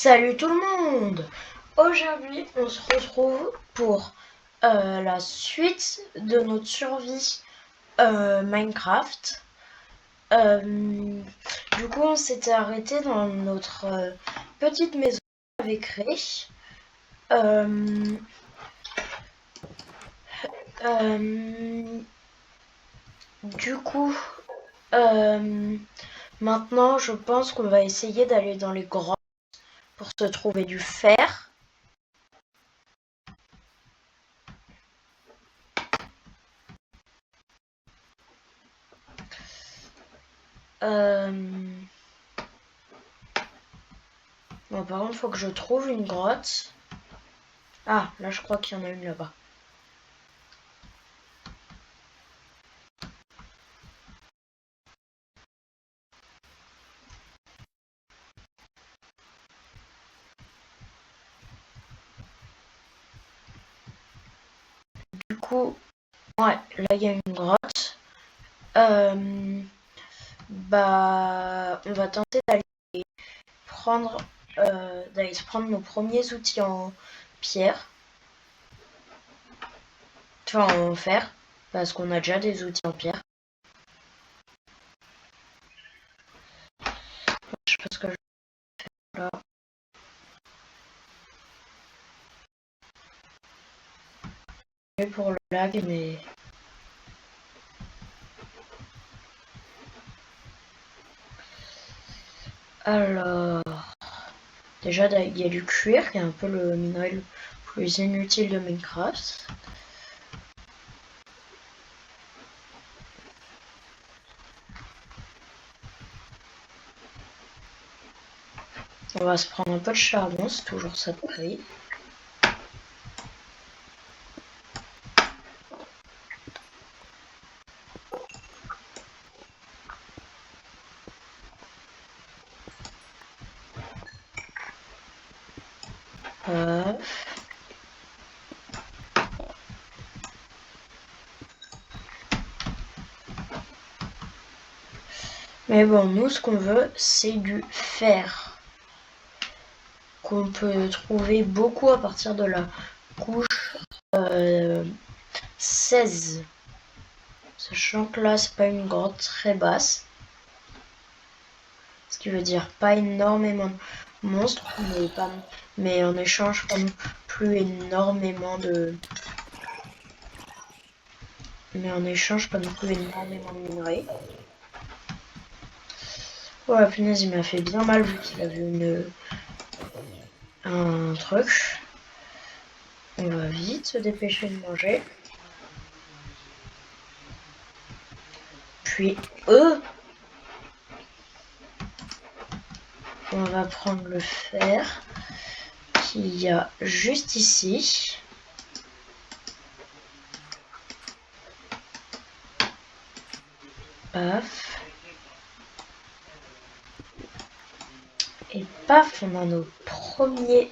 Salut tout le monde! Aujourd'hui, on se retrouve pour la suite de notre survie Minecraft. Du coup, on s'était arrêté dans notre petite maison avec Ray. Du coup, maintenant, je pense qu'on va essayer d'aller dans les grottes pour se trouver du fer. Bon, par contre, il faut que je trouve une grotte. Ah, là, je crois qu'il y en a une là-bas. Du coup, ouais, là, il y a une grotte. On va tenter prendre, d'aller se prendre nos premiers outils en pierre. Enfin, en fer, parce qu'on a déjà des outils en pierre. Je sais pas ce que je fais là. Pour le lag, mais... Alors... Déjà, il y a du cuir, qui est un peu le minerai le plus inutile de Minecraft. On va se prendre un peu de charbon, c'est toujours ça de prix. Mais bon, nous, ce qu'on veut, c'est du fer. Qu'on peut trouver beaucoup à partir de la couche 16. Sachant que là, c'est pas une grotte très basse. Ce qui veut dire pas énormément de monstres, mais en échange, pas non plus énormément de... Mais en échange, pas non plus énormément de minerais. Oh la punaise, il m'a fait bien mal vu qu'il a vu un truc. On va vite se dépêcher de manger. Puis on va prendre le fer qu'il y a juste ici. Paf. Et paf, on a nos premiers...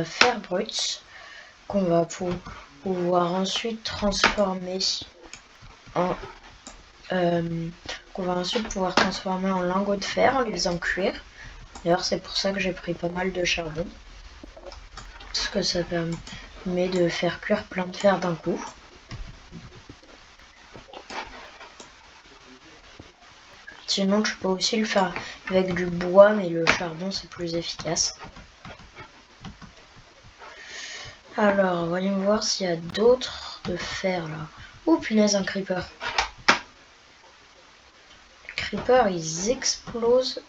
fer bruts qu'on va pouvoir ensuite transformer en... lingots de fer en les faisant cuire. D'ailleurs, c'est pour ça que j'ai pris pas mal de charbon. Parce que ça permet de faire cuire plein de fer d'un coup. Sinon, tu peux aussi le faire avec du bois, mais le charbon, c'est plus efficace. Alors, voyons voir s'il y a d'autres de fer, là. Oh, punaise, un creeper. Les creepers, ils explosent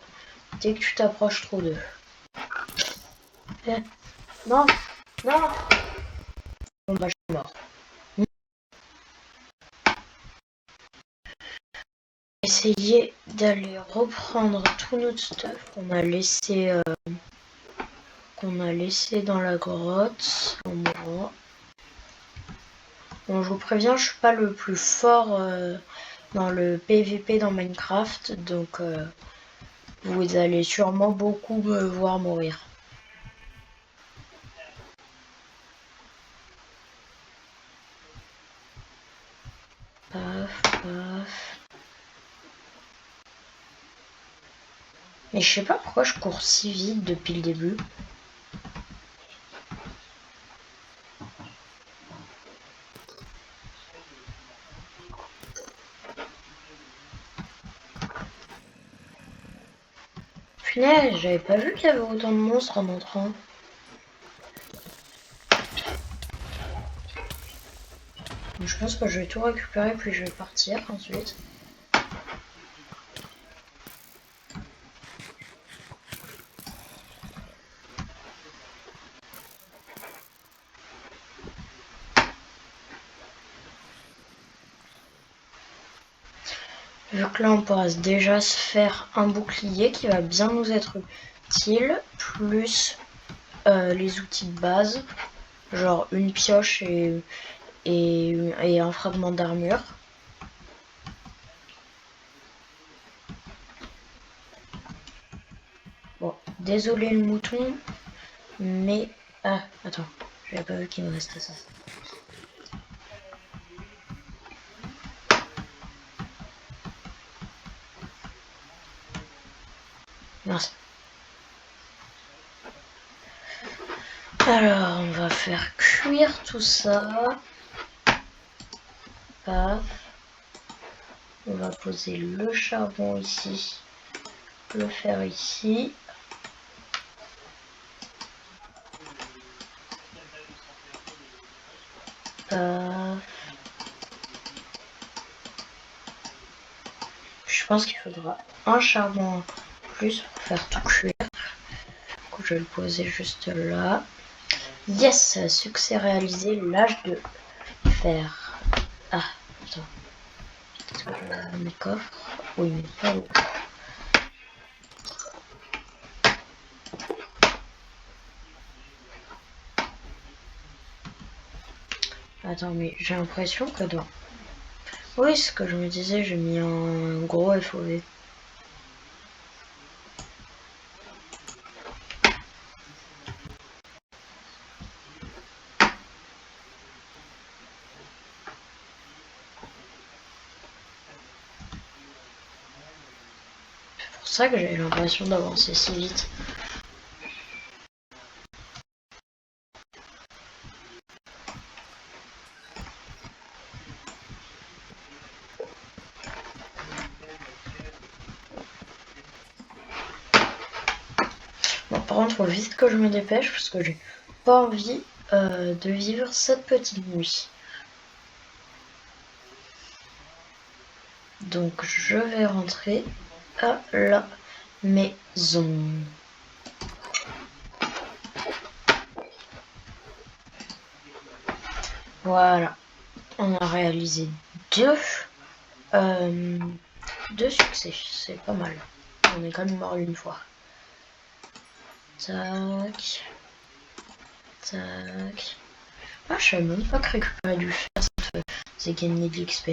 dès que tu t'approches trop d'eux. Non, non. Bon, bah, je suis mort. Essayer d'aller reprendre tout notre stuff qu'on a laissé dans la grotte. Bon, je vous préviens, je suis pas le plus fort dans le PVP dans Minecraft, donc vous allez sûrement beaucoup me voir mourir. Paf, paf. Mais je sais pas pourquoi je cours si vite depuis le début. Punaise, j'avais pas vu qu'il y avait autant de monstres en entrant. Je pense que je vais tout récupérer puis je vais partir ensuite. Vu que là on pourra déjà se faire un bouclier qui va bien nous être utile, plus les outils de base, genre une pioche et un fragment d'armure. Bon, désolé le mouton, mais... Ah, attends, j'avais pas vu qu'il me restait ça. Merci. Alors, on va faire cuire tout ça. Paf. On va poser le charbon ici, le fer ici. Paf. Je pense qu'il faudra un charbon en plus pour faire tout cuire. Du coup, je vais le poser juste là. Yes, succès réalisé, l'âge de fer. Ah, attends. Est-ce que je vais mes coffres? Oui, mais pas où. Attends, mais j'ai l'impression que dans... Oui, ce que je me disais, j'ai mis un gros FOV. C'est pour ça que j'ai l'impression d'avancer si vite. Bon, par contre, faut vite que je me dépêche parce que j'ai pas envie de vivre cette petite nuit. Donc, je vais rentrer à la maison. Voilà, on a réalisé deux succès, c'est pas mal. On est quand même mort une fois. Tac. Tac. Ah, je savais même pas que récupérer du fer, ça faisait gagner de l'XP.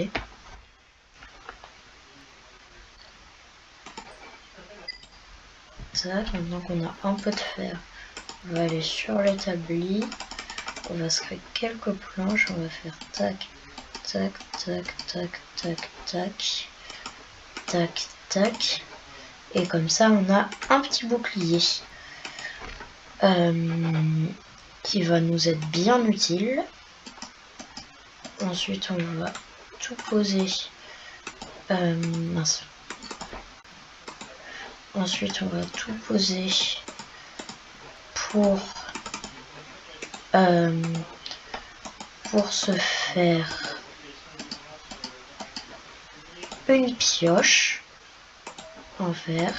Tac, maintenant qu'on a un peu de fer, on va aller sur l'établi. On va se créer quelques planches, on va faire tac, tac, tac, tac, tac, tac, tac, tac. Et comme ça, on a un petit bouclier qui va nous être bien utile. Ensuite, on va tout poser. Mince. Ensuite, on va tout poser pour se faire une pioche en fer.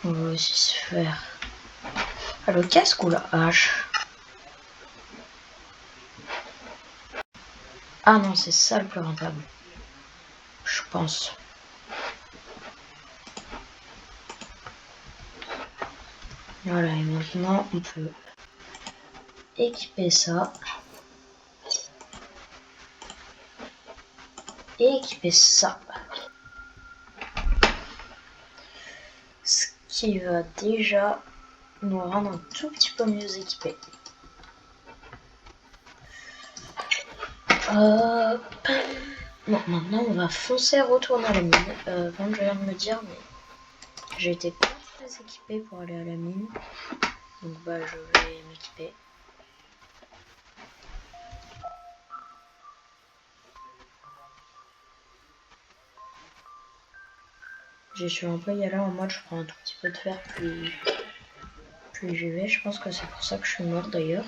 On va aussi se faire le casque ou la hache. Ah non, c'est ça le plus rentable. Je pense. Voilà, et maintenant on peut équiper ça. Et équiper ça. Ce qui va déjà nous rendre un tout petit peu mieux équipés. Hop. Bon, maintenant on va foncer retourner à la mine. Enfin, je viens de me dire, mais j'ai été pas très équipée pour aller à la mine. Donc bah je vais m'équiper. J'ai suis un peu y aller en mode je prends un tout petit peu de fer puis j'y vais. Je pense que c'est pour ça que je suis mort d'ailleurs.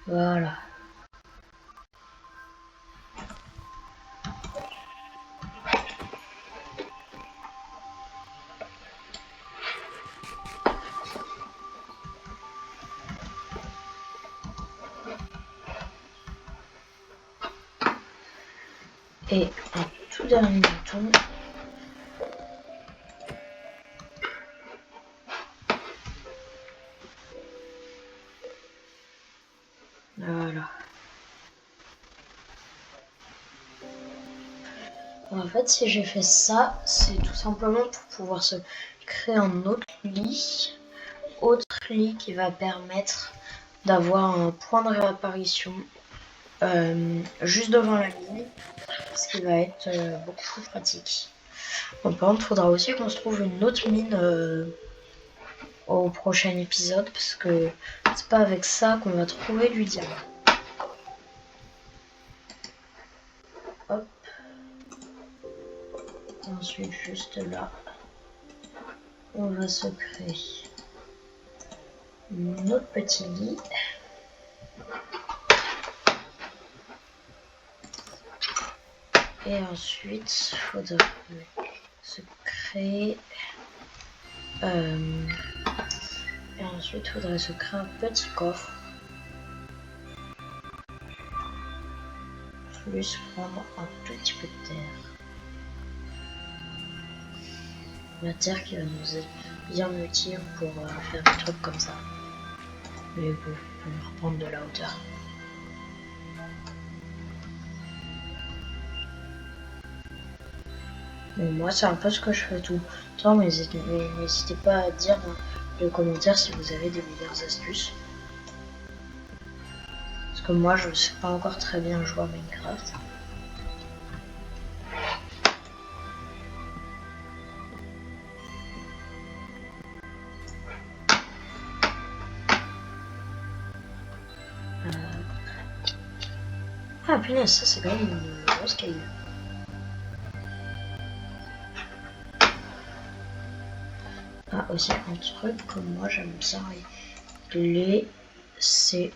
Voilà. Et un tout dernier bouton. Voilà. En fait, si j'ai fait ça, c'est tout simplement pour pouvoir se créer un autre lit qui va permettre d'avoir un point de réapparition juste devant la mine, ce qui va être beaucoup plus pratique. Bon, par contre, il faudra aussi qu'on se trouve une autre mine au prochain épisode, parce que c'est pas avec ça qu'on va trouver du diamant. Hop. Ensuite, juste là, on va se créer notre petit lit. Et ensuite, il faudrait se créer... Et ensuite, il faudrait se créer un petit coffre. Plus prendre un tout petit peu de terre. La terre qui va nous être bien utile pour faire des trucs comme ça. Mais bon, on va reprendre de la hauteur. Bon, moi, c'est un peu ce que je fais tout le temps, mais n'hésitez pas à dire dans les commentaires si vous avez des meilleures astuces. Parce que moi, je ne sais pas encore très bien jouer à Minecraft. Ah punaise, ça c'est quand même une grosse caillou. Ah, aussi un truc que moi j'aime bien régler, c'est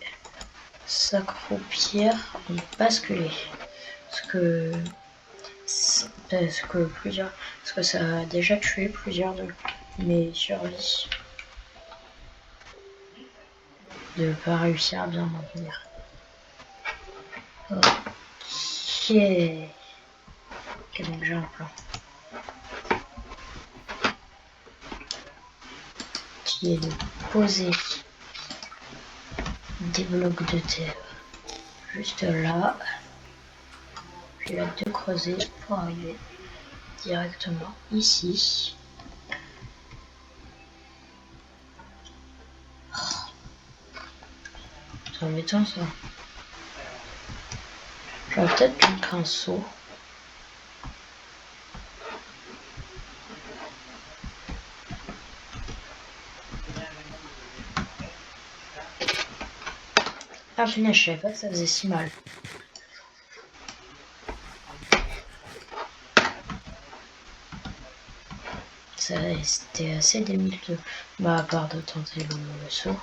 s'accroupir et basculer. Parce que ça a déjà tué plusieurs de mes survies de pas réussir à bien maintenir. Ok. Ok, donc j'ai un plan. Qui est de poser des blocs de terre juste là, puis là de creuser pour arriver directement ici. C'est embêtant ça. J'aurais peut-être dû mettre un seau. Ah punaise, je savais pas que ça faisait si mal. C'était assez débile de ma part de tenter le saut.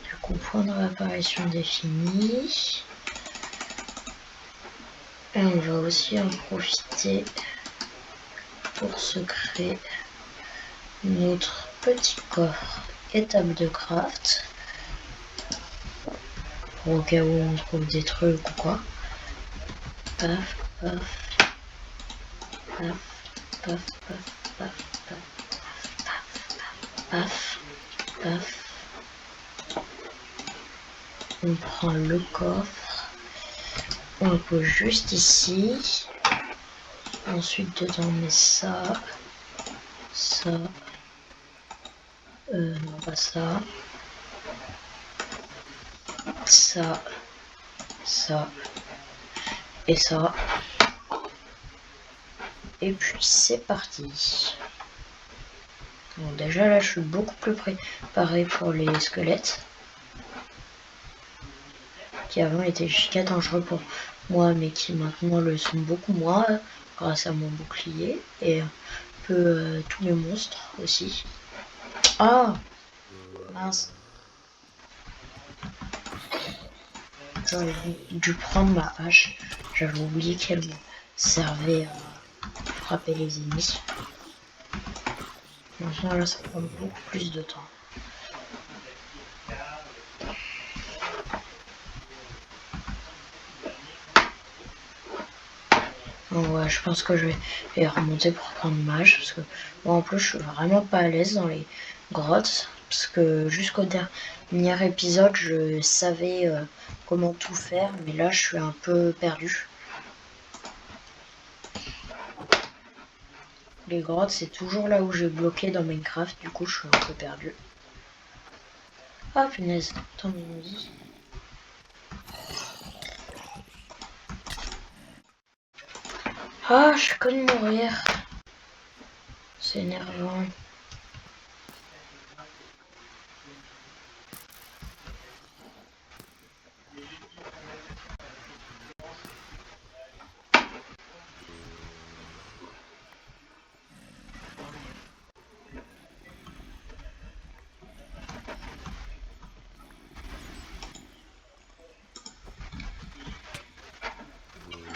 Du coup, point de réapparition défini. Et on va aussi en profiter pour se créer notre petit coffre étape de craft. Au cas où on trouve des trucs ou quoi. Paf, paf, paf, paf, paf, paf, paf, paf, paf, paf. On prend le coffre. On le pose juste ici. Ensuite, dedans, on met ça. Ça. Non, pas ça. Ça. Ça. Et ça. Et puis, c'est parti. Bon, déjà, là, je suis beaucoup plus préparé pour les squelettes. Qui avant étaient giga dangereux pour moi, mais qui maintenant le sont beaucoup moins grâce à mon bouclier et un peu tous les monstres aussi. Ah mince, j'aurais dû prendre ma hache, j'avais oublié qu'elle me servait à frapper les ennemis. Maintenant là ça prend beaucoup plus de temps. Donc ouais, je pense que je vais remonter pour prendre mage parce que moi en plus je suis vraiment pas à l'aise dans les grottes parce que jusqu'au dernier épisode je savais comment tout faire, mais là je suis un peu perdu. Les grottes c'est toujours là où j'ai bloqué dans Minecraft, du coup je suis un peu perdu. Ah punaise, attends mais on dit. Ah je suis conne de mourir. C'est énervant.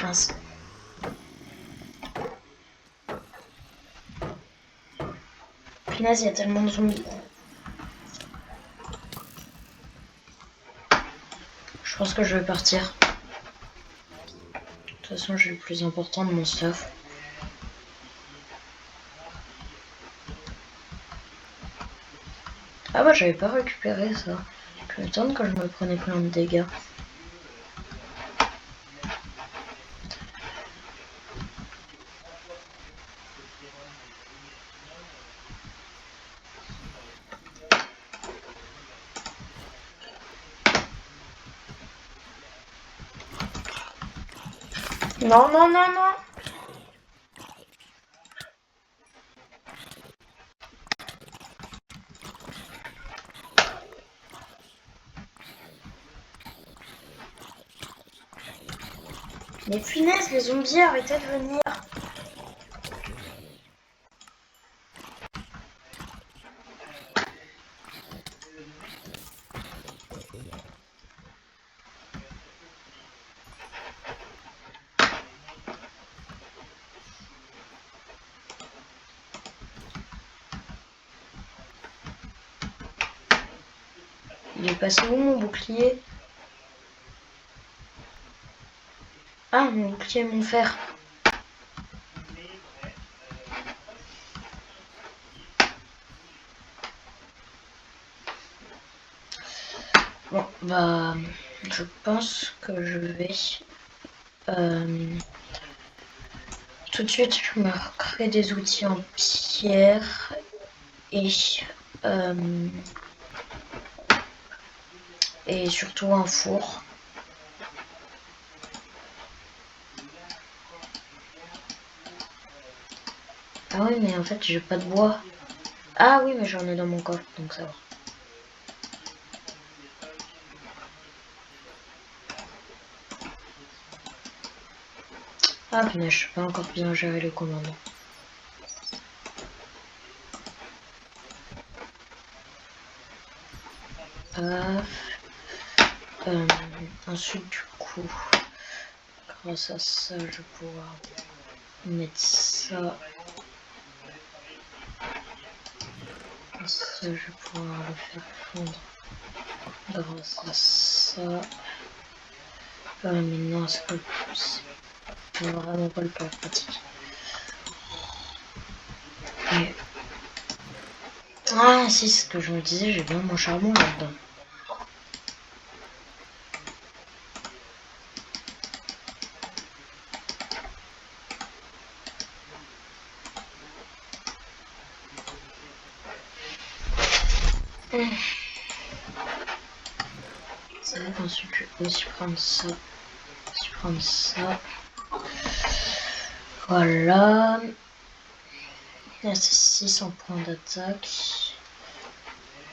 Mince. Punaise, il y a tellement de zombies. Je pense que je vais partir. De toute façon, j'ai le plus important de mon stuff. Ah bah j'avais pas récupéré ça. Je m'étonne quand je me prenais plein de dégâts. Non, non, non, non. Mais punaise, les zombies, arrêtez de venir. Il est passé où mon bouclier? Ah, mon bouclier, mon fer. Bon, bah, je pense que je vais tout de suite me créer des outils en pierre euh, et surtout un four. Ah oui, mais en fait, j'ai pas de bois. Ah oui, mais j'en ai dans mon coffre, donc ça va. Ah punaise, je sais pas encore bien gérer les commandes. Ensuite, du coup, grâce à ça, je vais pouvoir mettre ça. Ça, je vais pouvoir le faire fondre grâce à ça. Mais non, c'est vraiment pas le plus pratique. Et... Ah si, c'est ce que je me disais, j'ai bien mon charbon là-dedans. C'est vrai qu'ensuite je vais aussi prendre ça. Voilà. Là c'est 600 points d'attaque.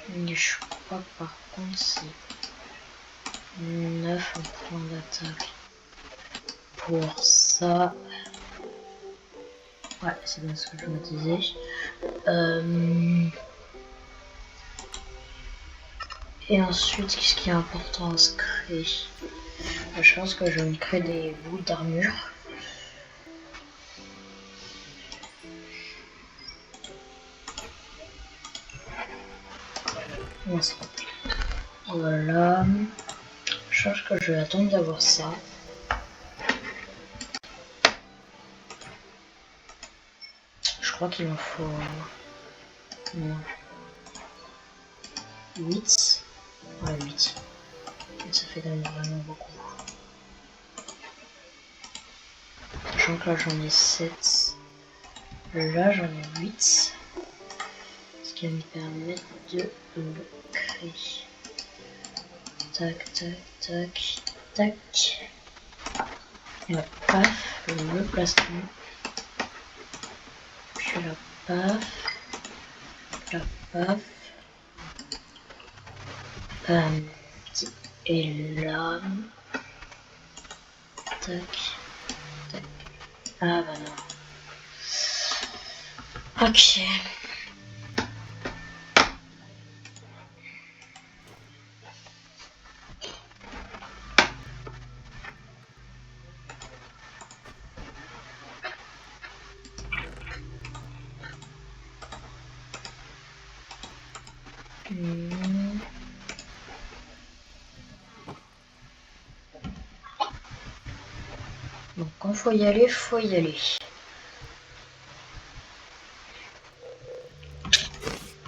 Mais je crois par contre c'est 9 en points d'attaque. Pour ça. Ouais, c'est bien ce que je me disais. Et ensuite, qu'est-ce qui est important à se créer? Je pense que je vais me créer des boules d'armure. Voilà. Je pense que je vais attendre d'avoir ça. Je crois qu'il m'en faut 8. Ouais, 8. Ça fait vraiment beaucoup. Sachant que là j'en ai 7. Là j'en ai 8. Ce qui va me permettre de le créer. Tac, tac, tac, tac. Et la paf, le plastron. Puis la paf. Et là. Tac. Tac. Ah bah non. Ok. Donc quand faut y aller, faut y aller.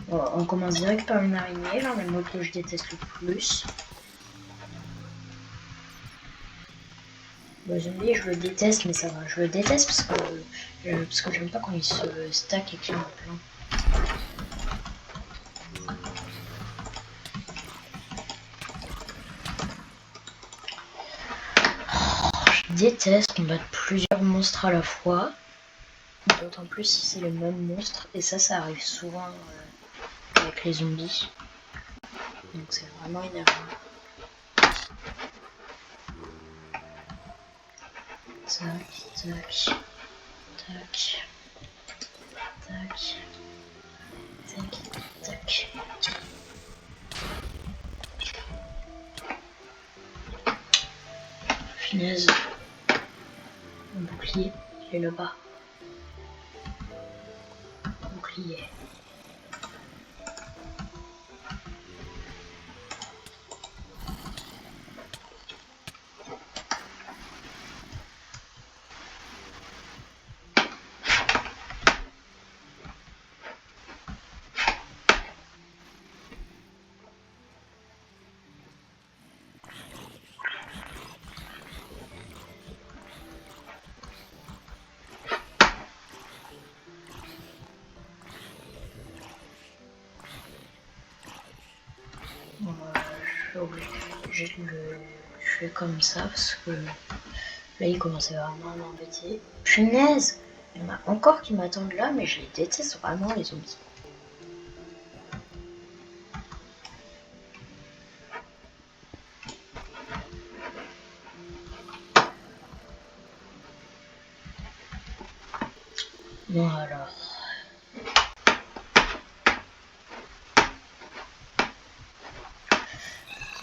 Bon, on commence direct par une araignée, là, le mot que je déteste le plus. Le zombie, je le déteste, mais ça va. Je le déteste parce que j'aime pas quand il se stack et qu'il y en a plein. Je déteste combattre plusieurs monstres à la fois. D'autant plus si c'est le même monstre. Et ça arrive souvent avec les zombies. Donc c'est vraiment énervant. Tac, tac, tac, tac, tac, tac. Finesse. Mon bouclier, il est là-bas. Bouclier. Je le fais comme ça parce que là il commençait vraiment à m'embêter. Punaise! Il y en a encore qui m'attendent là, mais je les déteste vraiment les zombies. Bon alors.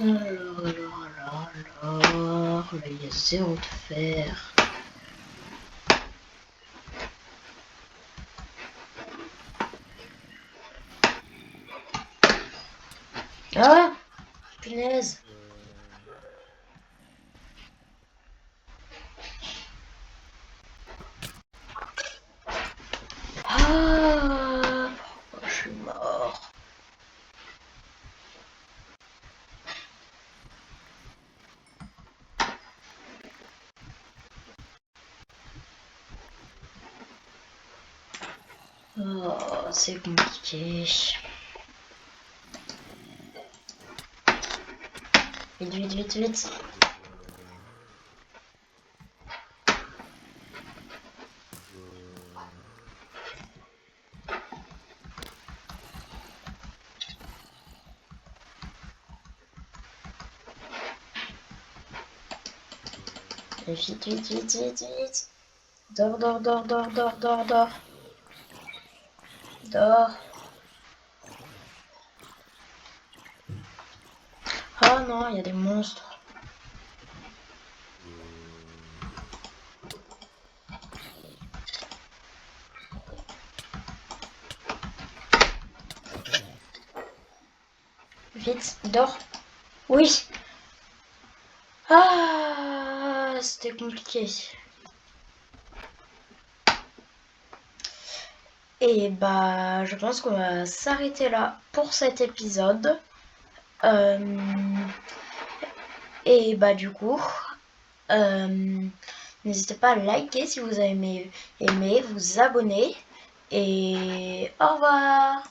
Alors, là il y a 0 de fer. Ah! Punaise! Ah! Pourquoi je suis mort? Oh, c'est compliqué. Vite, vite, vite, vite. Vite, vite, vite, vite, vite. Dors, dors, dors, dors, dors, dors, dors. Dors. Oh non, il y a des monstres. Vite, dors. Oui. Ah, c'était compliqué. Et bah, je pense qu'on va s'arrêter là pour cet épisode. Et bah du coup, n'hésitez pas à liker si vous avez aimé, vous abonner. Et au revoir.